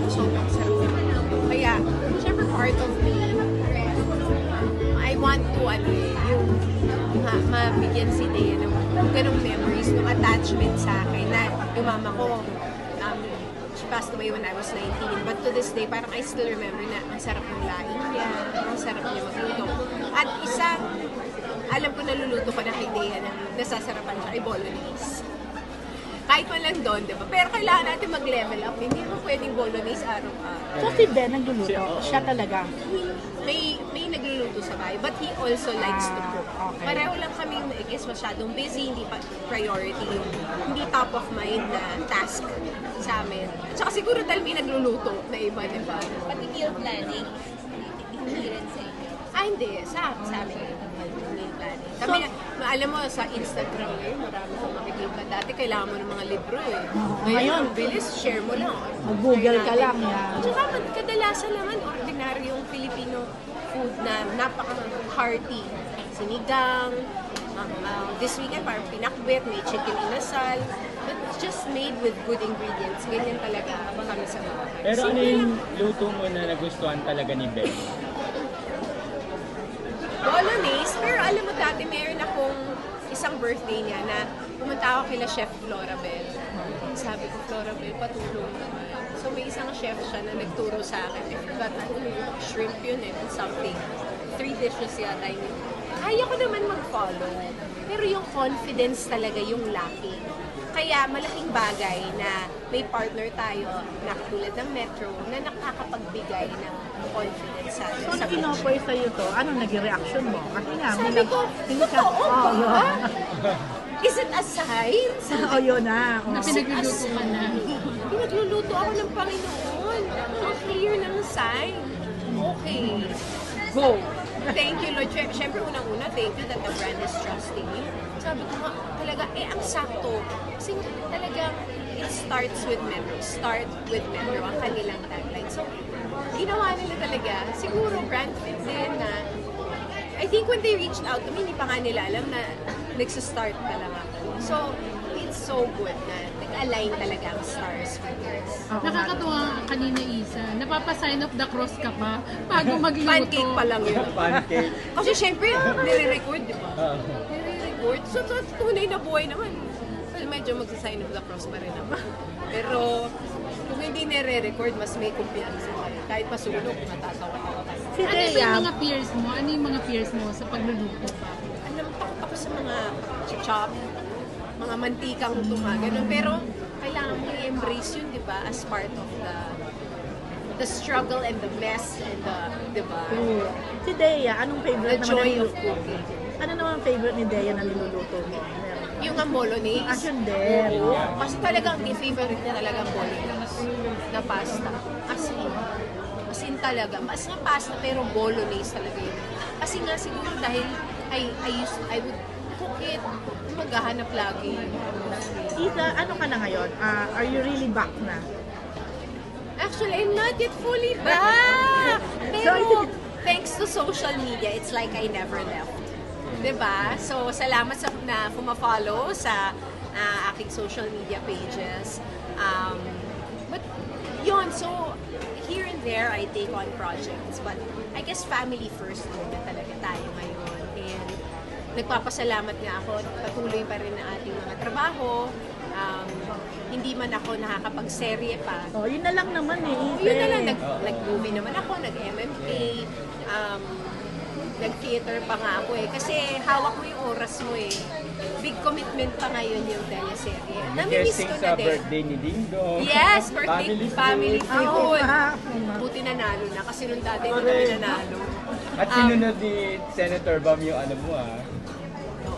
sobrang sarap naman. Kaya, syempre part of me, I want to, yung mabigyan si Dea ng ganong memories, ng attachment sa akin na yung mama ko, she passed away when I was 19. But to this day, parang I still remember na ang sarap ng laing niya, ang sarap niya magluto. At isa, alam ko naluluto ko na kay Dea na nasasarapan siya ay bolognese. Kahit man lang doon, di ba? Pero kailangan natin mag-level up. Hindi mo pwedeng bolognese araw-araw. So si Ben nagluluto, siya talaga? May nagluluto sa bahay, but he also likes to cook. Okay. Pareho lang kaming, I guess, masyadong busy, hindi pa priority yung, hindi top of mind na task sa amin. Tsaka siguro dahil may nagluluto na iba, di ba? Pati meal planning, hindi rin sa inyo. Hindi. Sa amin. Meal planning. Kami, alam mo, sa Instagram ngayon, marami kang makikita. Dati kailangan mo ng mga libro eh. Ngayon, bilis, share mo lang. Mag-google ka lang yan. Tsaka kadalasan naman, ordinaryong Filipino food na napaka-hearty. Sinigang, this weekend parang pinakbet, may chicken inasal. But just made with good ingredients. Ganyan talaga kami sa bahay. Pero ano yung luto mo na nagustuhan talaga ni Ben? Bolognese, pero alam mo dati meron akong isang birthday niya na pumunta ako kila Chef Florabel. Sabi ko, Florabel, patulong naman. So may isang chef siya na nagturo sa akin. I forgot na shrimp yun and something. 3 dishes yata yun. Kaya ko naman mag-follow. Pero yung confidence talaga yung lacking. Kaya malaking bagay na may partner tayo na katulad ng Metro na nakakapagbigay ng confidence sa atin. So nung in-offer sa'yo to, ano naging reaction mo? Kasi nga, Sabi ko, totoo ba? Is it a sign? Oo, yun na. Na pinagluluto ka na. Pinagluluto ako ng Panginoon. Ang clear ng sign. Okay. Go. Thank you, Lord. Siyempre, unang-una, thank you that the brand is trusting you. Sabi ko nga, talaga, ang sakto. Kasi talagang, it starts with Metro. Start with Metro, ang kanilang tagline. So, ginawa nila talaga. Siguro, brand fit din na, I think when they reached out to me, hindi pa nga nila alam na nagsistart pa lang ako. So, it's so good na nag-align talaga ang stars for this. Nakakatuwa kanina, Isa. Napapa-sign of the cross ka pa bago magluto. Pancake pa lang yun. Pancake. Kasi syempre, nire-record, di ba? Nire-record. So, tunay na buhay naman. So, medyo magsa-sign of the cross pa rin naman. Pero, kung hindi nire-record, mas may kumpiyansa pa rin. Kahit masunog, matatawa-tawa tayo. Si Ano yung Dea, mga peers mo? Ano yung mga peers mo sa pagluluto pa? Alam, takot ako sa mga chop, mga mantikang tunga, ganun. Pero, kailangan mo i-embrace yun, di ba? As part of the struggle and the mess and the, di ba? si Dea, anong The favorite naman joy na of cooking. Ano naman ang favorite ni Dea na niluluto mo? Yung ang bolognese. Action din. Oo. Kasi talagang favorite niya talaga ang bolognese. Na pasta. As in talaga. Mas nga pasta pero bolognese talaga yun. Kasi nga siguro dahil I would cook it. Maghahanap lagi. Isa, ano ka na ngayon? Are you really back na? Actually, I'm not yet fully back. Pero So, thanks to social media, it's like I never left. Diba? So, salamat sa na puma-follow sa aking social media pages. But, yun, so, here and there, I take on projects. But, I guess family first muna talaga tayo ngayon. And, nagpapasalamat nga ako, patuloy pa rin ang ating mga trabaho. Hindi man ako nakakapag-serye pa. Oh, yun na lang naman eh. Yun na lang, nag-movie naman ako, nag-MMA, nag-theater pa nga ako eh. Kasi hawak mo yung oras mo eh. Big commitment pa ngayon yung teleserye. Nami-miss ko na sa din. birthday ni Ding Dong. Yes, birthday, family Oo, food. ha? Buti nanalo na kasi nung dati hindi kami nanalo. At sinunod ni Senator Bam yung ano mo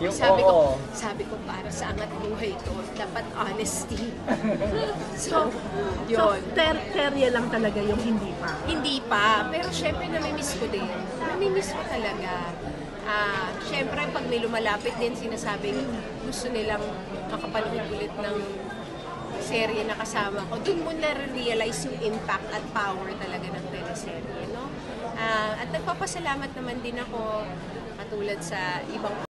Yung sabi ko para sa angat buhay ko, dapat honesty. So, yun. So, serye lang talaga yung hindi pa. Hindi pa, pero syempre nami-miss ko din. Nami-miss ko talaga. Syempre pag may lumalapit din sinasabing gusto nilang makapanood ulit ng serye na kasama ko, dun mo na-realize yung impact at power talaga ng teleserye, no? At nagpapasalamat naman din ako katulad sa ibang